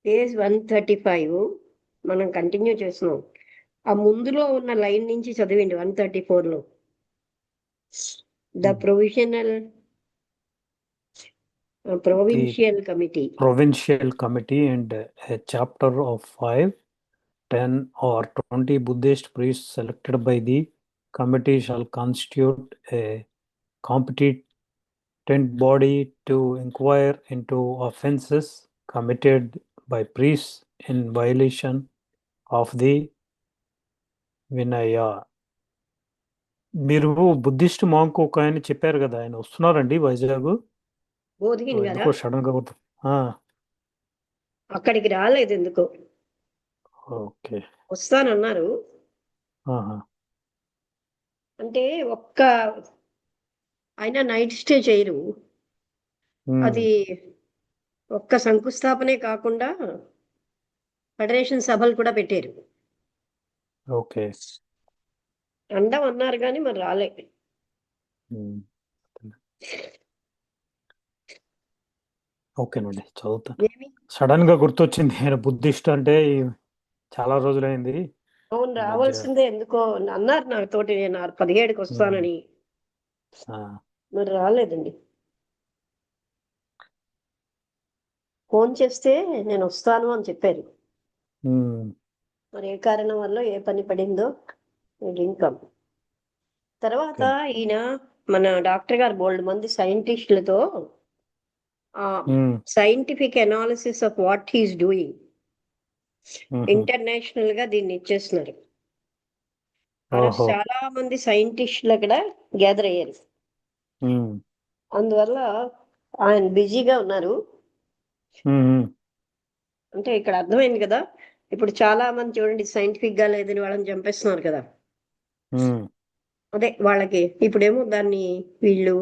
Page 135 మనం continue చేస్తున్నాం. ఆ ముందులో ఉన్న లైన్ నుంచి చదివిండి 134లో. The provisional The provincial committee. provincial committee and a chapter of 5, 10 or 20 Buddhist priests selected by the committee shall constitute a competent body to inquire into offences committed by priests in violation of the Vinaya. మీరు Buddhist monk ఒక ఆయన చెప్పారు కదా, ఆయన వస్తున్నారండి వైజాగ్? బోధిని కదా, ఎందుకో sudden గా ఆ, అక్కడికి రాలేదు ఎందుకో. ఓకే. వస్తానన్నారు. ఆహా. అంటే ఆయన నైట్ స్టే చేయరు. అది ఒక్క శంకుస్థాపనే కాకుండా ఫెడరేషన్ సభలు కూడా పెట్టారు. ఓకే. అండం అన్నారు కానీ మరి రాలే. ఓకేనండి, చదువుతాను. ఏమి సడన్ గా గుర్తొచ్చింది, ఆయన బుద్ధిస్ట్ అంటే చాలా రోజులైంది అవును, ఈ మధ్య. రావాల్సిందే ఎందుకో అన్నారు నాతోటి. నేను 17కి వస్తానని, ఆ, మరి రాలేదండి. ఫోన్ చేస్తే నేను వస్తాను అని చెప్పారు. మరి ఏ కారణం వల్ల ఏ పని పడిందో ఇంకా. తర్వాత ఈయన మన డాక్టర్ గారు బోల్డ్ మంది సైంటిస్టులతో scientific analysis of what he's doing international గా దీన్ని ఇచ్చేస్తున్నారు. ఆ రోజు చాలా మంది సైంటిస్టులు అక్కడ గ్యాదర్ అయ్యారు. అందువల్ల ఆయన బిజీగా ఉన్నారు. అంటే ఇక్కడ అర్థమైంది కదా, ఇప్పుడు చాలా మంది చూడండి సైంటిఫిక్ గా లేదని వాళ్ళని చంపేస్తున్నారు కదా. అదే వాళ్ళకి ఇప్పుడేమో దాన్ని వీళ్ళు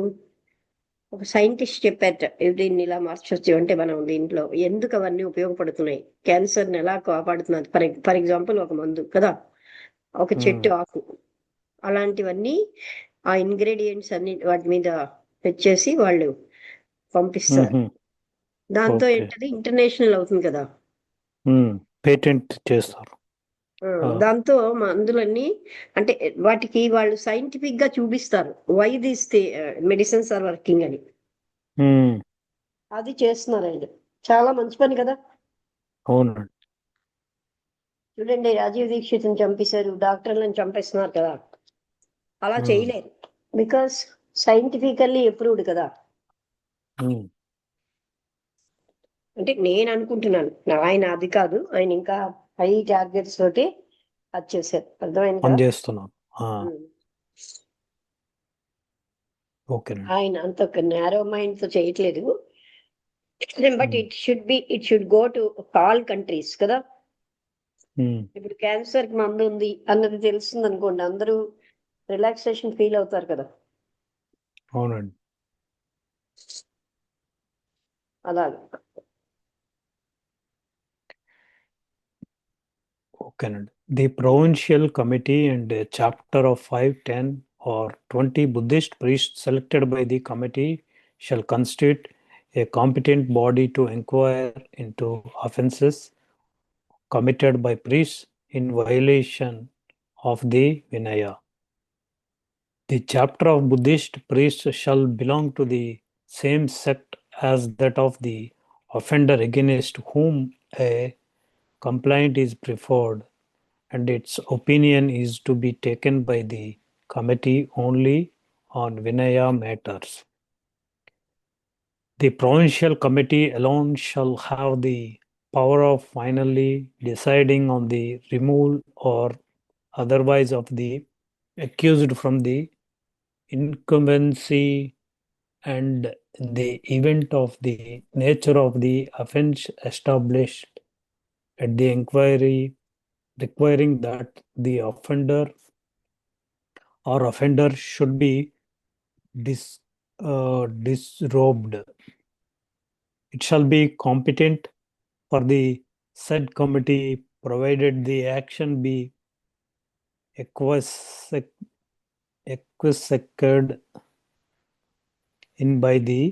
ఒక సైంటిస్ట్ చెప్పారట, దీన్ని ఇలా మార్చొచ్చు అంటే మనం దీంట్లో ఎందుకు అవన్నీ ఉపయోగపడుతున్నాయి, క్యాన్సర్ని ఎలా కాపాడుతున్నది. ఫర్ ఎగ్జాంపుల్ ఒక మందు కదా, ఒక చెట్టు ఆకు, అలాంటివన్నీ ఆ ఇంగ్రీడియంట్స్ అన్ని వాటి మీద తెచ్చేసి వాళ్ళు పంపిస్తారు. దాంతో ఏంటది ఇంటర్నేషనల్ అవుతుంది కదా. పేటెంట్ చేస్తారు. దాంతో మందులన్నీ అంటే వాటికి వాళ్ళు సైంటిఫిక్ గా చూపిస్తారు why these medicines are working అని. అది చేస్తున్నారండి, చాలా మంచి పని కదా. అవునండి. చూడండి, రాజీవ్ దీక్షిత్ని చంపేశారు, డాక్టర్లను చంపేస్తున్నారు కదా. అలా చేయలేరు, బికాస్ సైంటిఫికల్లీ అప్రూవ్డ్ కదా. అంటే నేను అనుకుంటున్నాను, ఆయన అది కాదు, ఆయన ఇంకా హై టార్గెట్స్ తోటి అది చేశారు. అర్థమైంది కదా. ఆయన అంత ఒక నేరో మైండ్ తో చేయట్లేదు. But it should go to all countries కదా. ఇప్పుడు క్యాన్సర్ కి మందు ఉంది అన్నది తెలుస్తుంది అనుకోండి, అందరూ రిలాక్సేషన్ ఫీల్ అవుతారు కదా. అవునండి. అలాగే ఓకేనండి. The provincial committee and a chapter of 5, 10 or 20 Buddhist priests selected by the committee shall constitute a competent body to inquire into offences committed by priests in violation of the Vinaya. The chapter of Buddhist priests shall belong to the same sect as that of the offender against whom a complaint is preferred, and its opinion is to be taken by the committee only on Vinaya matters. The provincial committee alone shall have the power of finally deciding on the removal or otherwise of the accused from the incumbency, and the event of the nature of the offense established at the inquiry, requiring that the offender or offenders should be disrobed. It shall be competent for the said committee, provided the action be acquiesced in by the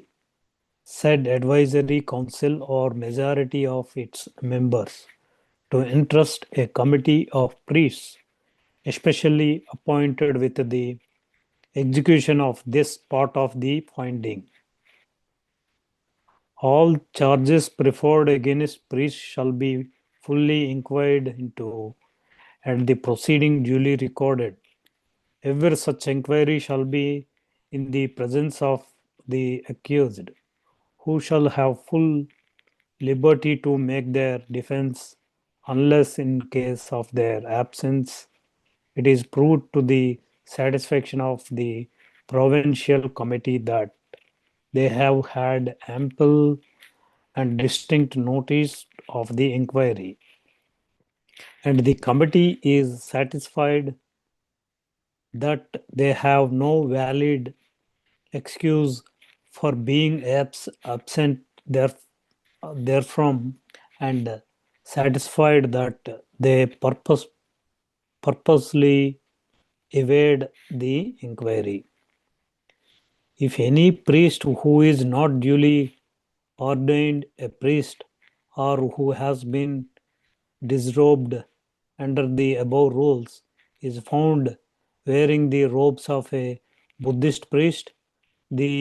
said advisory council or majority of its members to entrust a committee of priests, especially appointed with the execution of this part of the finding. All charges preferred against priests shall be fully inquired into and the proceeding duly recorded. Ever such inquiry shall be in the presence of the accused, who shall have full liberty to make their defense, unless in case of their absence it is proved to the satisfaction of the provincial committee that they have had ample and distinct notice of the inquiry, and the committee is satisfied that they have no valid excuse for being absent therefrom, and satisfied that they purposely evade the inquiry. If any priest who is not duly ordained a priest, or who has been disrobed under the above rules, is found wearing the robes of a Buddhist priest, the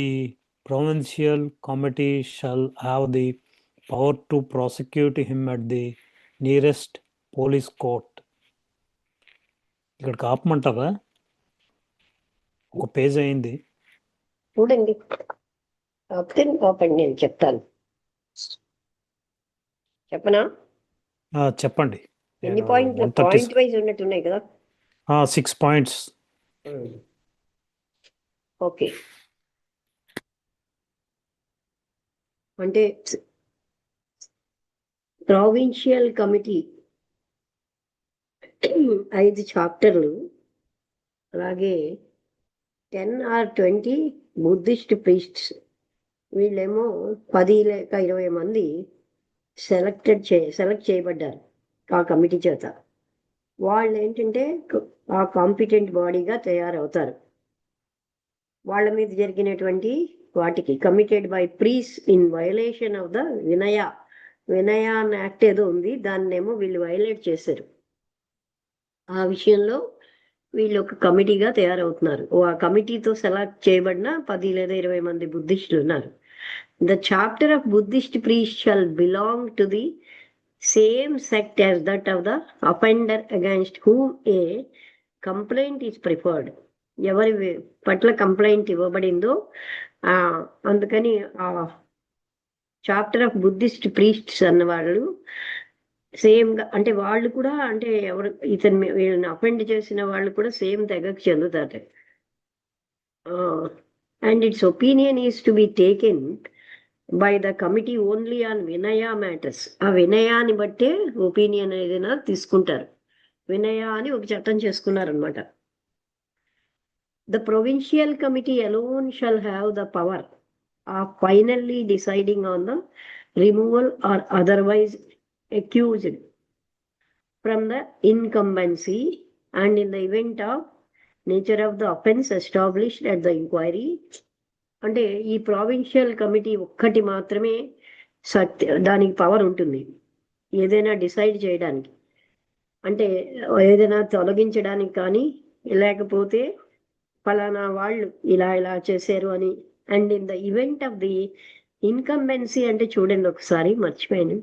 provincial committee shall have the power to prosecute him at the nearest police court. ఇక్కడ ఆపమంటారా? ఒక page అయింది. చూడండి, ఆపండి, నేను చెప్తాను. చెప్పనా? చెప్పండి. ఎన్ని పాయింట్లు? పాయింట్ వైజ్ ఉన్నట్టున్నాయి కదా. 6 points. ఓకే, అంటే ప్రావిన్షియల్ కమిటీ 5 చాప్టర్లు, అలాగే 10 or 20 బుద్ధిస్ట్ ప్రీస్ట్స్, వీళ్ళేమో 10 లేక 20 మంది సెలెక్ట్ చేయబడ్డారు ఆ కమిటీ చేత. వాళ్ళు ఏంటంటే ఆ కాంపిటెంట్ బాడీగా తయారవుతారు. వాళ్ళ మీద జరిగినటువంటి వాటికి committed by priests in violation of the Vinaya act ఏదో ఉంది, దాన్నేమో వీళ్ళు వైలేట్ చేశారు. ఆ విషయంలో వీళ్ళు ఒక కమిటీగా తయారవుతున్నారు. ఆ కమిటీతో సెలెక్ట్ చేయబడిన 10 లేదా 20 మంది బుద్ధిస్టులు ఉన్నారు. The chapter of Buddhist priest shall belong to the same sect as that of the offender against whom A complaint is preferred. ఎవరి పట్ల కంప్లైంట్ ఇవ్వబడిందో అందుకని ఆ చాప్టర్ ఆఫ్ బుద్ధిస్ట్ ప్రీస్ట్స్ అన్న వాళ్ళు సేమ్ గా, అంటే వాళ్ళు కూడా, అంటే ఎవరు వీళ్ళని అఫెండ్ చేసిన వాళ్ళు కూడా సేమ్ తెగకు చెందుతారు. And it's opinion is to be taken by the committee only on వినయ మ్యాటర్స్. ఆ వినయాన్ని బట్టే ఒపీనియన్ ఏదైనా తీసుకుంటారు. వినయ అని ఒక చట్టం చేసుకున్నారనమాట. The provincial committee alone shall have the power of finally deciding on the removal or otherwise accused from the incumbency, and in the event of nature of the offence established at the inquiry. అంటే ఈ provincial committee ఒక్కటి మాత్రమే దానికి power ఉంటుంది ఏదైనా decide చేయడానికి. అంటే ఏదైనా తొలగించడానికి కానీ, లేకపోతే ఫలానా వాళ్ళు ఇలా చేశారు అని. And in the event of the incumbency అంటే చూడండి, ఒకసారి మర్చిపోయాను.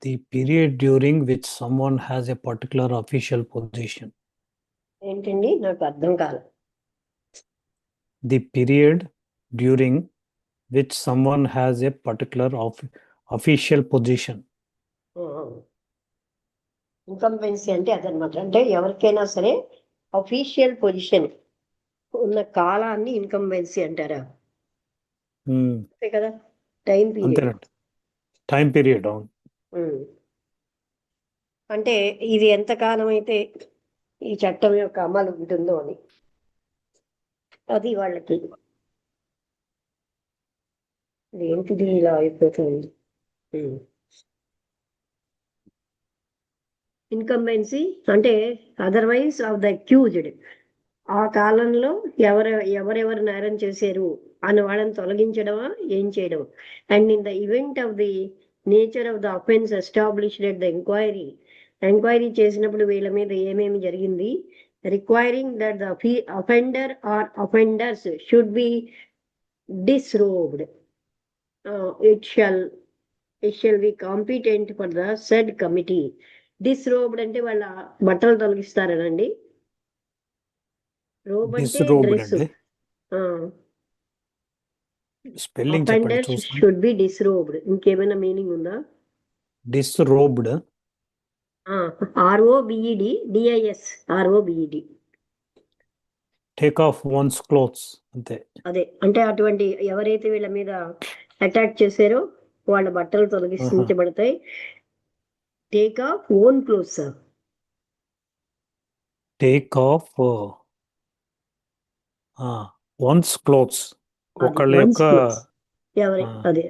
The period during which someone has a particular official position. ఏంటండి, నాకు అర్థం కాదు. The period during which someone has a particular official position. Incumbency అంటే అదనమాట. అంటే ఎవరికైనా సరే అఫీషియల్ పొజిషన్ ఉన్న కాలాన్ని ఇన్కంబెన్సీ అంటారా? అంతే కదా, టైం పీరియడ్. Time period. అవును. అంటే ఇది ఎంతకాలం అయితే ఈ చట్టం యొక్క అమలు ఉంటుందో అని, అది వాళ్ళకి ఏంటిది ఇలా అయిపోతుంది. ఇన్కంబెన్సీ అంటే అదర్వైజ్ ఆఫ్ ద అక్యూజ్డ్, ఆ కాలంలో ఎవరెవరు నేరం చేశారు అని వాళ్ళని తొలగించడమా ఏం చేయడం. And in the event of the nature of the offence established at the enquiry చేసినప్పుడు వీళ్ళ మీద ఏమేమి జరిగింది, requiring that the offender or offenders should be disrobed, it shall be competent for the said committee. Disrobed అంటే వాళ్ళ బట్టలు తొలగిస్తారనండి. Robe అంటే డిస్రోబ్డ్ డ్రెస్. అండి, స్పెల్లింగ్ చెప్పండి అఫెండర్స్ చూసుకుని. Should be disrobed. ఇంకేమైనా మీనింగ్ ఉందా? Disrobed, ROBED DIS ROBED. Take off one's clothes అంతే. అదే అంటే అటువంటి ఎవరైతే వీళ్ళ మీద అటాక్ చేశారో వాళ్ళ బట్టలు తొలగించబడతాయి. Take off own clothes. Take off one's clothes, ఒకళ్ళ యొక్క ఎవరి అదే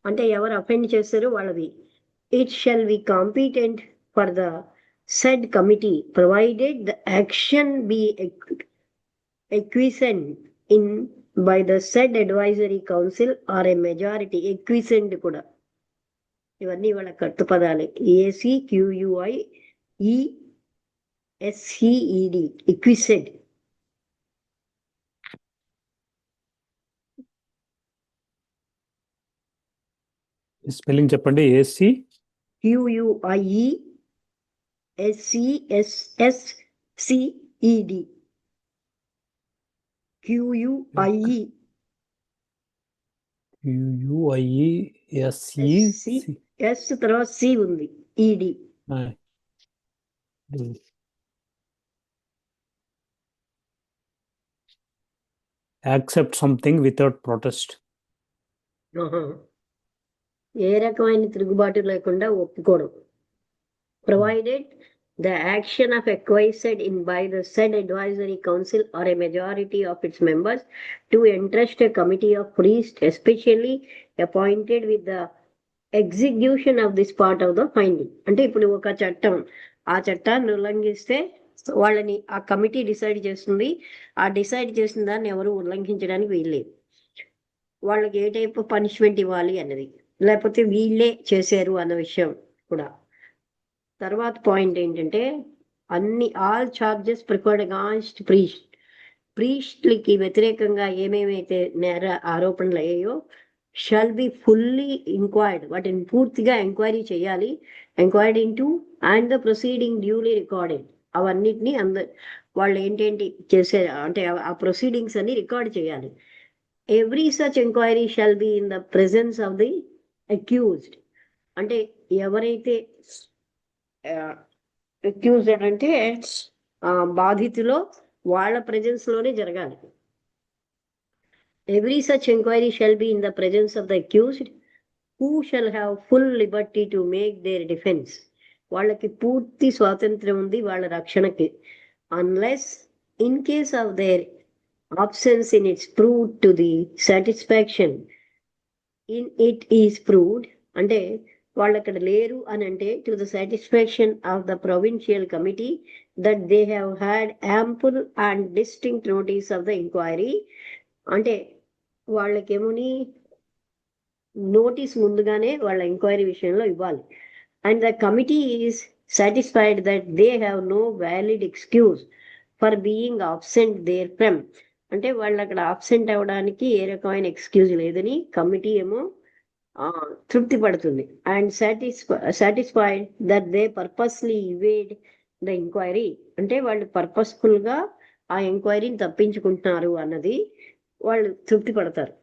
అంటే ఎవరు అఫెండ్ చేశారో వాళ్ళవి. It shall be competent for the said committee provided the action be acquiescent in by the said advisory council or a majority. Acquiescent కూడా ఇవన్నీ వాళ్ళ కట్టుపదాలే. ACQUIESCED acquiescent. స్పెల్లింగ్ చెప్పండి. QUIESCSSCED. QUIES తర్వాత C ఉంది, ED. Accept something without protest. ఏ రకమైన తిరుగుబాటు లేకుండా ఒప్పుకోవడం. Provided the action of acquiesced in by the said advisory council or a majority of its members to entrust a committee of priests especially appointed with the execution of this part of the finding. అంటే ఇప్పుడు ఒక చట్టం, ఆ చట్టాన్ని ఉల్లంఘిస్తే వాళ్ళని ఆ committee decide చేస్తుంది. ఆ డిసైడ్ చేసిన దాన్ని ఎవరు ఉల్లంఘించడానికి వీల్లేదు. వాళ్ళకి ఏ టైప్ ఆఫ్ పనిష్మెంట్ ఇవ్వాలి అన్నది, లేకపోతే వీళ్ళే చేశారు అన్న విషయం కూడా. తర్వాత పాయింట్ ఏంటంటే ఆల్ చార్జెస్ ప్రిఫర్డ్ అగాన్స్ట్ ప్రీస్ట్లకి వ్యతిరేకంగా ఏమేమైతే నేర ఆరోపణలు అయ్యాయో షాల్ బి ఫుల్లీ ఇంక్వైర్డ్, వాటిని పూర్తిగా ఎంక్వైరీ చేయాలి. Enquired into and the proceeding duly recorded. అవన్నిటిని వాళ్ళు ఏంటేంటి చేశారు అంటే ఆ ప్రొసీడింగ్స్ అన్ని రికార్డ్ చేయాలి. Every such enquiry shall be in the presence of the accused. అంటే ఎవరైతే అక్యూజ్డ్ అంటే బాధితులో వాళ్ళ ప్రెజెన్స్ లోనే జరగాలి. Every such enquiry shall be in the presence of the accused who shall have full liberty to make their defence. వాళ్ళకి పూర్తి స్వాతంత్రం ఉంది వాళ్ళ రక్షణకి. Unless in case of their absence in its proved to the satisfaction in it is proved, అంటే వాళ్ళు అక్కడ లేరు అని అంటే to the satisfaction of the provincial committee that they have had ample and distinct notice of the enquiry. అంటే వాళ్ళకేమోని notice ముందుగానే వాళ్ళ ఎంక్వైరీ విషయంలో ఇవ్వాలి. And the committee is satisfied that they have no valid excuse for being absent therefrom. అంటే వాళ్ళు అక్కడ absent అవ్వడానికి ఏ రకమైన ఎక్స్క్యూజ్ లేదని కమిటీ ఏమో తృప్తి పడుతుంది. And satisfied that they purposely evaded the enquiry. అంటే వాళ్ళు పర్పస్ఫుల్ గా ఆ ఎంక్వైరీని తప్పించుకుంటున్నారు అన్నది వాళ్ళు తృప్తి పడతారు.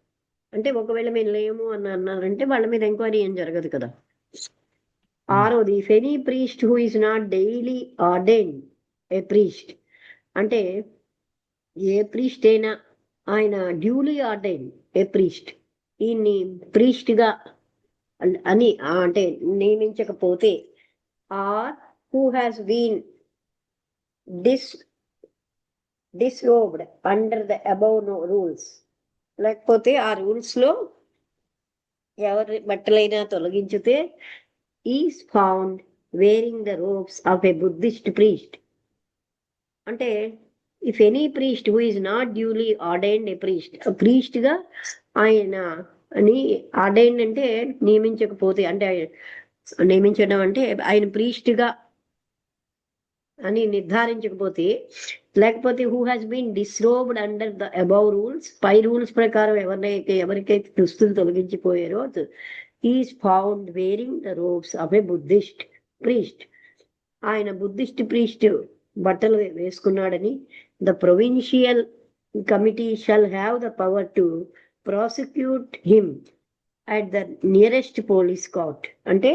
అంటే ఒకవేళ మేము లేము అని అన్నారంటే వాళ్ళ మీద ఎంక్వైరీ ఏం జరగదు కదా. ఆరోది, if any priest who is not duly ordained a priest, అంటే ఏ ప్రీస్ట్ అయినా ఆయన డ్యూలీ ఆర్డైన్ ఏ ప్రీస్ట్, ఈయన్ని ప్రీస్ట్ గా అని అంటే నియమించకపోతే, or who has been disrobed under the above rules. లేకపోతే ఆ రూల్స్ లో ఎవరి బట్టలైనా తొలగించితే is found wearing the robes of a Buddhist priest. అంటే if any priest who is not duly ordained a priest గా ఆయన అని ఆర్డైన్డ్ అంటే నియమించకపోతే, అంటే నియమించడం అంటే ఆయన ప్రీస్ట్ గా అని నిర్ధారించకపోతే, లేకపోతే who has been disrobed under the above rules, పై రూల్స్ ప్రకారం ఎవరికైతే దుస్తులు తొలగించిపోయారో is found wearing the robes of a Buddhist priest. ఆయన బుద్ధిస్ట్ ప్రీస్ట్ బట్టలు వేసుకున్నాడని the provincial committee shall have the power to prosecute him at the nearest police court. అంటే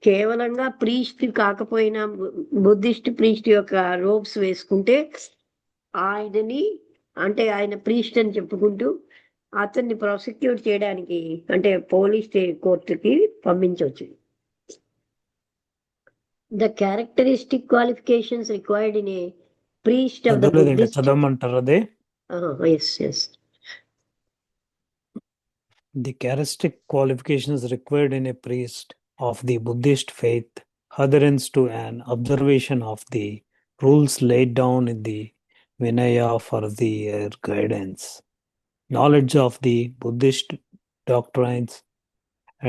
కేవలంగా ప్రీస్ట్ కాకపోయినా బుద్ధిస్ట్ ప్రీస్ట్ యొక్క రోబ్స్ వేసుకుంటే ఆయనని, అంటే ఆయన ప్రీస్ట్ అని చెప్పుకుంటూ అతన్ని ప్రాసిక్యూట్ చేయడానికి అంటే పోలీస్ కోర్టుకి పంపించవచ్చు. The characteristic qualifications required in a priest of the Buddhist. చదవమంటారు అదే. Yes. The characteristic qualifications required in a priest of the Buddhist faith adherence to an observation of the rules laid down in the Vinaya for their guidance, knowledge of the Buddhist doctrines,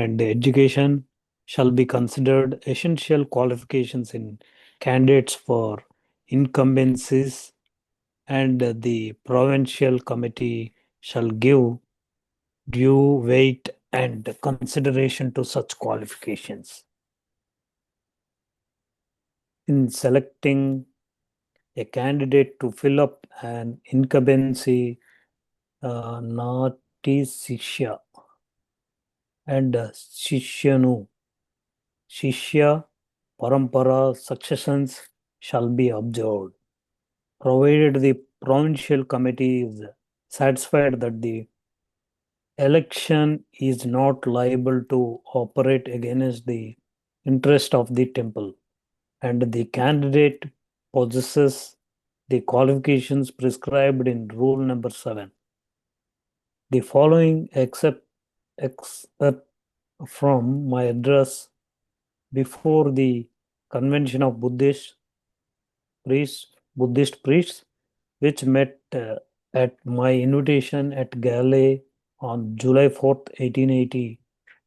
and education shall be considered essential qualifications in candidates for incumbencies, and the provincial committee shall give due weight and consideration to such qualifications. In selecting a candidate to fill up an incumbency, Nati Shishya and Shishya Parampara successions shall be observed, provided the provincial committee is satisfied that the election is not liable to operate against the interest of the temple, and the candidate possesses the qualifications prescribed in Rule Number 7. The following except from my address before the Convention of Buddhist priests, which met at my invitation at Gale on July 4th, 1880,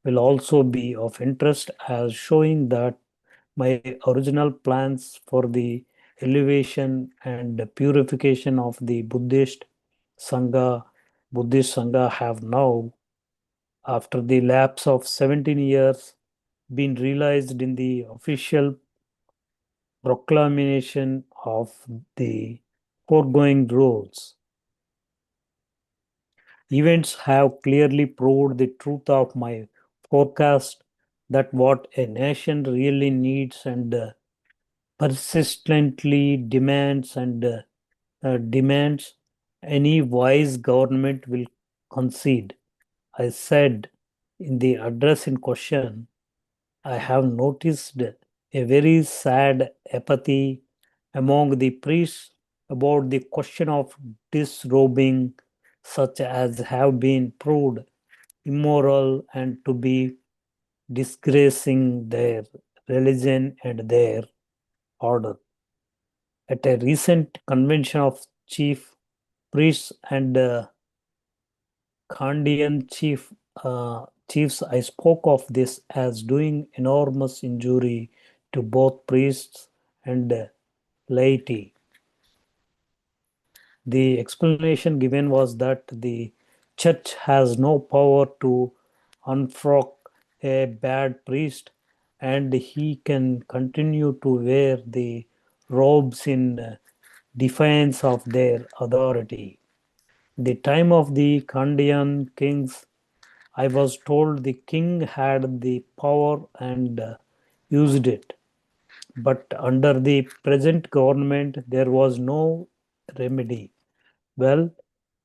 will also be of interest as showing that my original plans for the elevation and purification of the Buddhist Sangha have now, after the lapse of 17 years, been realized in the official proclamation of the foregoing rules. Events have clearly proved the truth of my forecast that what a nation really needs and persistently demands, any wise government will concede. I said in the address in question, I have noticed a very sad apathy among the priests about the question of disrobing, such as have been proved immoral and to be disgracing their religion and their order. At a recent convention of chief priests and Khandian chiefs, I spoke of this as doing enormous injury to both priests and laity. The explanation given was that the church has no power to unfrock a bad priest, and he can continue to wear the robes in defiance of their authority. The time of the Khandian kings, I was told the king had the power and used it. But under the present government, there was no remedy. Well,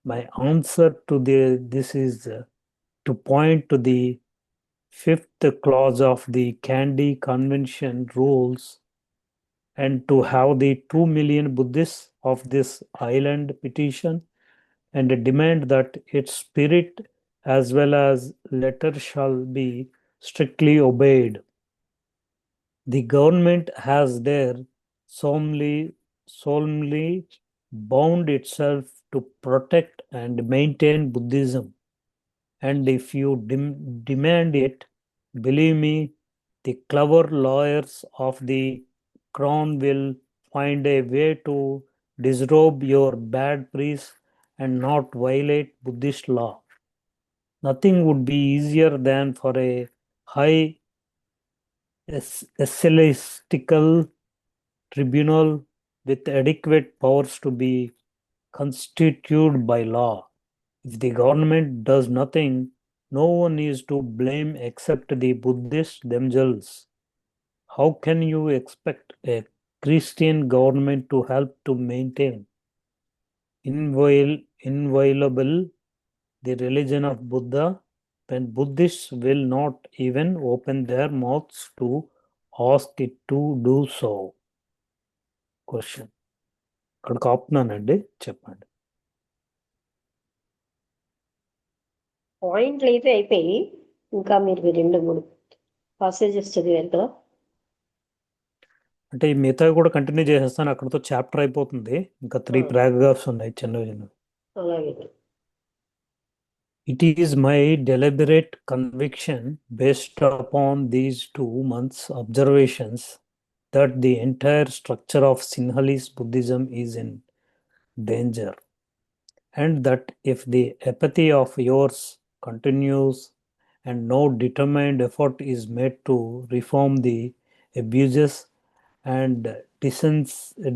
my answer to this is to point to the 5th clause of the Kandy Convention rules, and to have the 2 million Buddhists of this island petition and demand that its spirit as well as letter shall be strictly obeyed. The government has there solemnly bound itself to protect and maintain Buddhism. And if you demand it, believe me, the clever lawyers of the crown will find a way to disrobe your bad priest and not violate Buddhist law. Nothing would be easier than for a high ecclesiastical tribunal with adequate powers to be constituted by law. If the government does nothing, no one is to blame except the Buddhists themselves. How can you expect a Christian government to help to maintain inviolable the religion of Buddha when Buddhists will not even open their mouths to ask it to do so? Question. అక్కడికి ఆపుతున్నానండి, చెప్పండి. పాయింట్లు అయితే అయిపోయి ఇంకా మీరు 2-3 passages చదివారు కదా. అంటే ఈ మిగతావి కూడా కంటిన్యూ చేసేస్తాను, అక్కడితో చాప్టర్ అయిపోతుంది. ఇంకా 3 పారాగ్రాఫ్స్ ఉన్నాయి చిన్నవి. అలాగే It is my deliberate conviction, based upon these 2 months' observations, that the entire structure of Sinhalese Buddhism is in danger, and that if the apathy of yours continues and no determined effort is made to reform the abuses and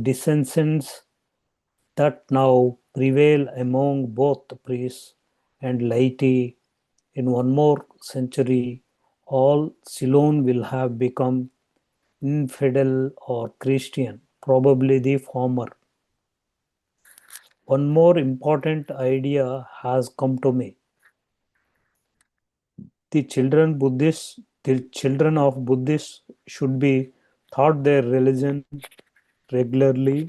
dissensions that now prevail among both priests and laity, in one more century, all Ceylon will have become infidel or Christian, probably the former. One more important idea has come to me. The children of Buddhists should be taught their religion regularly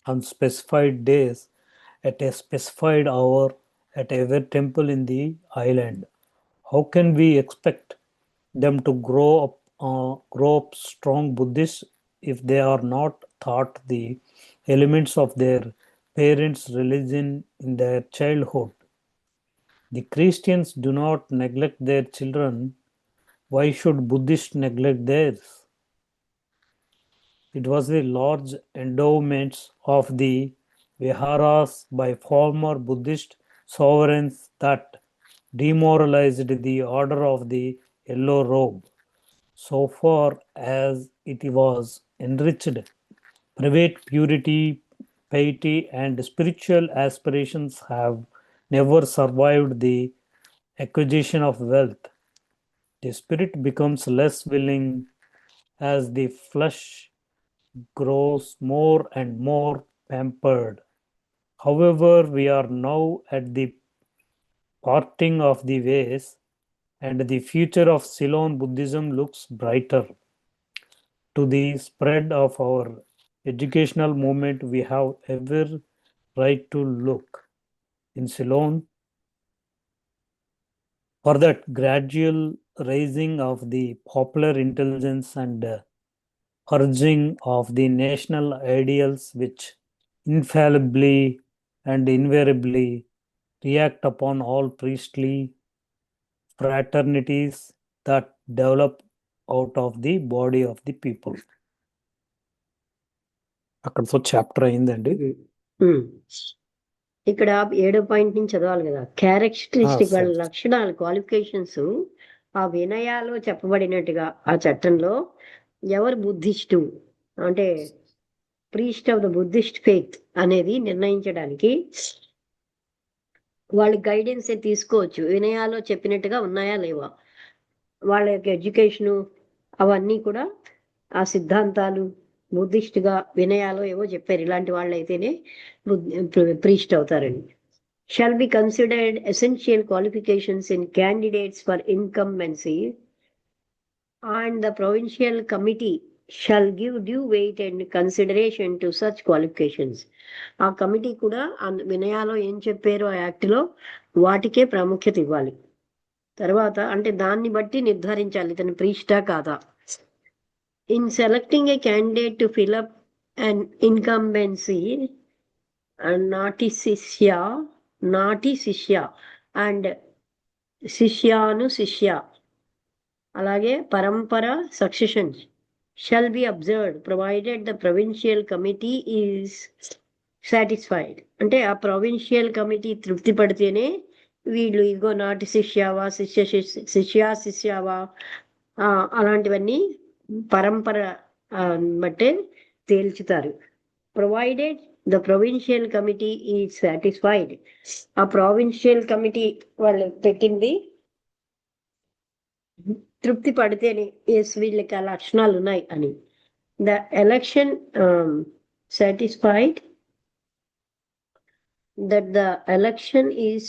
on specified days at a specified hour at every temple in the island. How can we expect them to grow up strong Buddhists if they are not taught the elements of their parents' religion in their childhood? The Christians do not neglect their children. Why should Buddhists neglect theirs? It was the large endowments of the viharas by former Buddhist sovereigns that demoralized the order of the yellow robe. So far as it was enriched, private purity, piety, and spiritual aspirations have never survived the acquisition of wealth. The spirit becomes less willing as the flesh grows more and more pampered. However, we are now at the parting of the ways, and the future of Ceylon Buddhism looks brighter. To the spread of our educational movement, we have ever right to look in Ceylon for that gradual raising of the popular intelligence and purging of the national ideals which infallibly and invariably react upon all priestly fraternities that develop out of the body of the people. అక్కడతో chapter అయిందండి. ఇక్కడ 7వ point నుంచి చదవాలి కదా. Characteristic వాళ్ళ లక్షణాలు, qualifications ఆ వినయాలో చెప్పబడినట్టుగా ఆ చట్టంలో ఎవరు బుద్ధిస్టు అంటే priest of the Buddhist faith అనేది నిర్ణయించడానికి వాళ్ళ గైడెన్స్ తీసుకోవచ్చు. వినయాలో చెప్పినట్టుగా ఉన్నాయా లేవా, వాళ్ళ యొక్క ఎడ్యుకేషను అవన్నీ కూడా ఆ సిద్ధాంతాలు బుద్ధిస్ట్గా వినయాలో ఏవో చెప్పారు. ఇలాంటి వాళ్ళు అయితేనే ప్రీస్ట్ అవుతారండి. Shall be considered essential qualifications in candidates for incumbency and the provincial committee shall give due weight and consideration to such qualifications. ఆ కమిటీ కూడా వినయాలో ఏం చెప్పారో ఆ యాక్ట్లో వాటికే ప్రాముఖ్యత ఇవ్వాలి. తర్వాత అంటే దాన్ని బట్టి నిర్ధారించాలి ఇతను ప్రీస్టా కాదా. In selecting A candidate to fill up an incumbency నాటి శిష్య అండ్ శిష్యాను శిష్య అలాగే పరంపర successions shall be observed provided the provincial committee is satisfied. అంటే ఆ ప్రొవిన్షియల్ కమిటీ తృప్తి పడితేనే వీళ్ళు ఇదిగో నాటి శిష్యావా శిష్యావా అలాంటివన్నీ పరంపర బట్టే తేల్చుతారు. Provided the provincial committee is satisfied. ఆ ప్రొవిన్షియల్ కమిటీ వాళ్ళు పెట్టింది తృప్తి పడితేనే ఎస్ వీళ్ళకి ఆ లక్షణాలు ఉన్నాయి అని. The election satisfied that the election is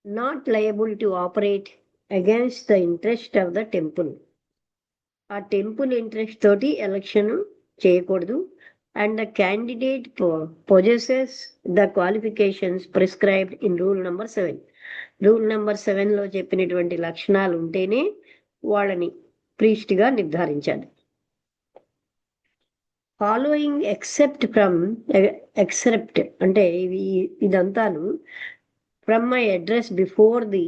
not liable to operate against the interest of the temple. ఆ టెంపుల్ ఇంట్రెస్ట్ తోటి ఎలక్షన్ చేయకూడదు. And the candidate possesses the qualifications prescribed in rule number 7. Rule number 7లో చెప్పినటువంటి లక్షణాలు ఉంటేనే వాళ్ళని ప్రీస్ట్గా నిర్ధారించాలి. ఫాలోయింగ్ ఎక్సెప్ట్ అంటే ఇదంతాను from my address before the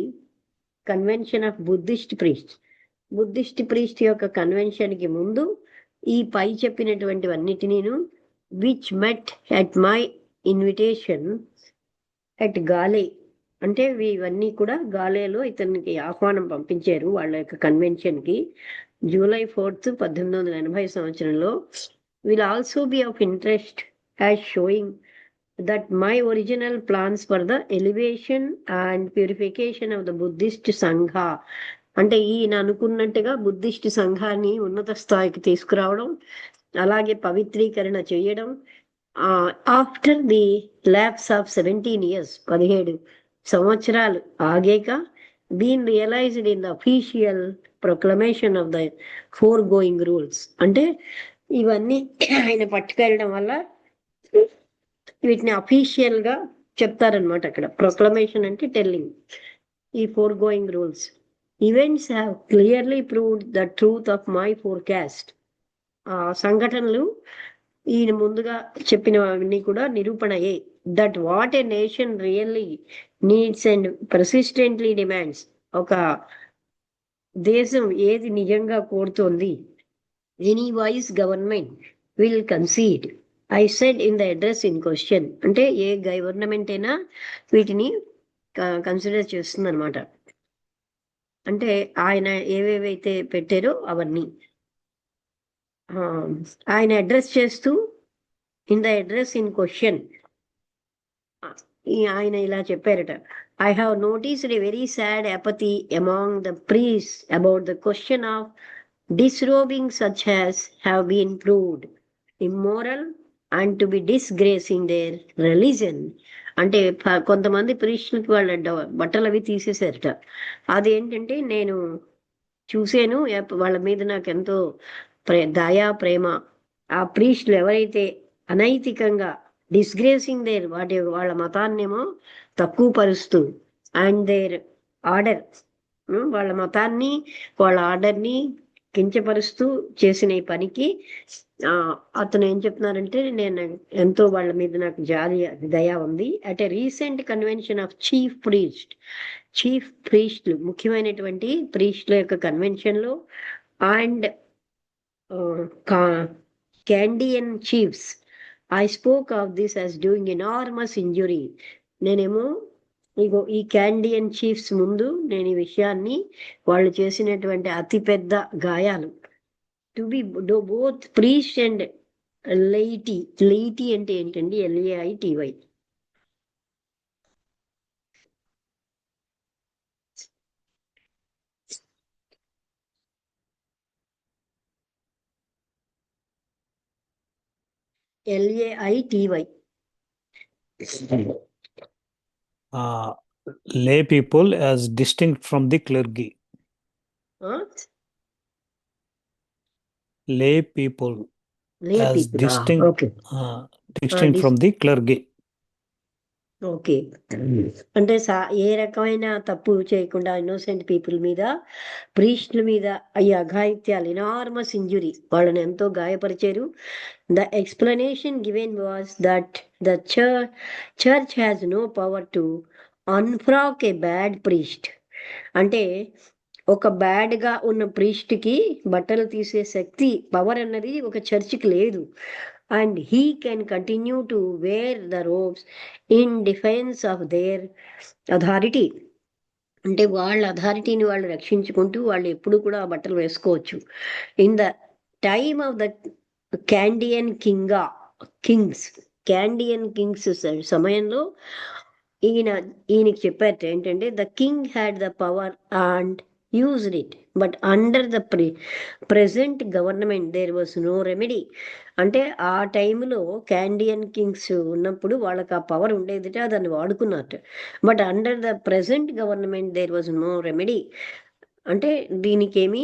convention of Buddhist priest యొక్క కన్వెన్షన్కి ముందు ఈ పై చెప్పినటువంటివన్నిటినీను which met at my invitation at Galle. అంటే ఇవన్నీ కూడా గాలేలో ఇతనికి ఆహ్వానం పంపించారు వాళ్ళ యొక్క కన్వెన్షన్కి July 4th 1880 సంవత్సరంలో. will also be of interest as showing that my original plans for the elevation and purification of the Buddhist Sangha, అంటే ఈయన అనుకున్నట్టుగా బుద్ధిస్ట్ సంఘాన్ని ఉన్నత స్థాయికి తీసుకురావడం అలాగే పవిత్రీకరణ చేయడం after the lapse of 17 years 17 సంవత్సరాలు ఆగాక been realised in the official proclamation of the foregoing rules. అంటే ఇవన్నీ ఆయన పట్టుకెళ్ళడం వల్ల వీటిని అఫీషియల్ గా చెప్తారనమాట. అక్కడ ప్రొక్లమేషన్ అంటే టెల్లింగ్ ఈ foregoing rules. Events have clearly proved the truth of my forecast. ఆ సంఘటనలు ఈయన ముందుగా చెప్పినవన్నీ కూడా నిరూపణయే. That what a nation really needs and persistently demands. ఒక దేశం ఏది నిజంగా కోరుతోంది, any wise government will concede I said in the address in question. అంటే ఏ గవర్నమెంట్ అయినా వీటిని కన్సిడర్ చేస్తుంది అనమాట. అంటే ఆయన ఏవేవైతే పెట్టారో అవన్నీ ఆయన అడ్రస్ చేస్తూ in the address in question ఆయన ఇలా చెప్పారట. I have noticed a very sad apathy among the priests about the question of disrobing such as have been proved immoral and to be disgracing their religion. అంటే కొంతమంది ప్రీస్టులకి వాళ్ళ బట్టలు అవి తీసేశారట. అదేంటంటే నేను చూసాను, వాళ్ళ మీద నాకు ఎంతో దయా ప్రేమ. ఆ ప్రీస్టులు ఎవరైతే అనైతికంగా డిస్గ్రేసింగ్ దేర్ వాళ్ళ మతాన్నేమో తక్కువ పరుస్తూ అండ్ దేర్ ఆర్డర్ వాళ్ళ మతాన్ని వాళ్ళ ఆర్డర్ని కించపరుస్తూ చేసిన ఈ పనికి అతను ఏం చెప్తున్నారంటే నేను ఎంతో వాళ్ళ మీద నాకు దయ ఉంది. At a recent convention of chief ప్రీస్ట్లు ముఖ్యమైనటువంటి ప్రీస్ట్ల యొక్క కన్వెన్షన్లో and Kandyan chiefs I spoke of this as doing enormous injury. నేనేమో ఇగో ఈ క్యాండియన్ చీఫ్స్ ముందు నేను ఈ విషయాన్ని వాళ్ళు చేసినటువంటి అతిపెద్ద గాయాలు to be both priest and laity అంటే ఏంటండి LAITY LAITY lay people as distinct from the clergy. lay people లే as people. Okay. distinct from the clergy. Okay. అంటే ఏ రకమైన తప్పు చేయకుండా ఇన్నోసెంట్ పీపుల్ మీద, ప్రీస్టుల మీద ఈ అఘాయిత్యాలు, ఎనార్మస్ ఇంజురీ, వాళ్ళని ఎంతో గాయపరిచారు. The explanation given was that the church has no power to unfrock a bad priest. అంటే ఒక బ్యాడ్గా ఉన్న ప్రీస్ట్కి బట్టలు తీసే శక్తి, పవర్ అన్నది ఒక చర్చికి లేదు. And he can continue to wear the robes in defence of their authority. అంటే వాళ్ళ అథారిటీని వాళ్ళు రక్షించుకుంటూ వాళ్ళు ఎప్పుడు కూడా ఆ బట్టలు వేసుకోవచ్చు. In the time of the Kandyan kings సమయంలో ఈయనకి చెప్పారు ఏంటంటే, the king had the power and used it, but under the present government there was no remedy. అంటే ఆ టైంలో క్యాండియన్ కింగ్స్ ఉన్నప్పుడు వాళ్ళకి ఆ పవర్ ఉండేదిట, దాన్ని వాడుకున్నట్టు. But under the present government there was no remedy. అంటే దీనికేమి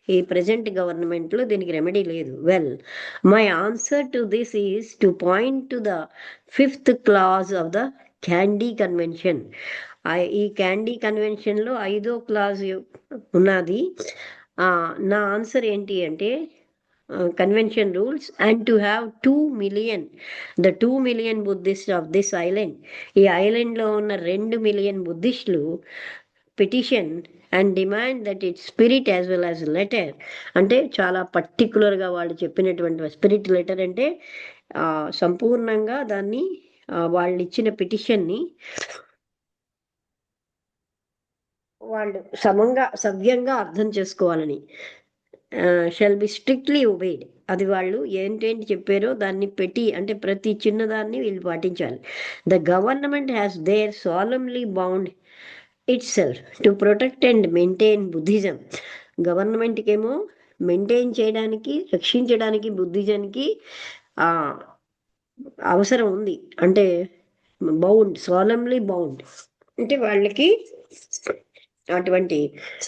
ఈ ప్రజెంట్ గవర్నమెంట్లో దీనికి రెమెడీ లేదు. Well, my answer to this is to point to the 5th clause of the Kandy convention. ఈ క్యాండీ కన్వెన్షన్లో 5వ క్లాజ్ ఉన్నది. నా ఆన్సర్ ఏంటి అంటే, convention rules and to have 2 million Buddhist of this island. ఈ ఐలాండ్లో ఉన్న 2 million బుద్ధిస్టులు petition and demand that it spirit as well as letter. అంటే చాలా పర్టికులర్గా వాళ్ళు చెప్పినటువంటి స్పిరిట్ లెటర్ అంటే సంపూర్ణంగా దాన్ని వాళ్ళు ఇచ్చిన పిటిషన్ని వాళ్ళు సవ్యంగా అర్థం చేసుకోవాలని. Shall be strictly obeyed. అది వాళ్ళు ఏంటేంటి చెప్పారో దాన్ని పెట్టి, అంటే ప్రతి చిన్నదాన్ని వీళ్ళు పాటించాలి. The government has there solemnly bound itself to protect and maintain Buddhism. గవర్నమెంట్కి ఏమో మెయింటైన్ చేయడానికి, రక్షించడానికి బుద్ధిజంకి అవసరం ఉంది. అంటే సాలమ్లీ బౌండ్ అంటే వాళ్ళకి అటువంటి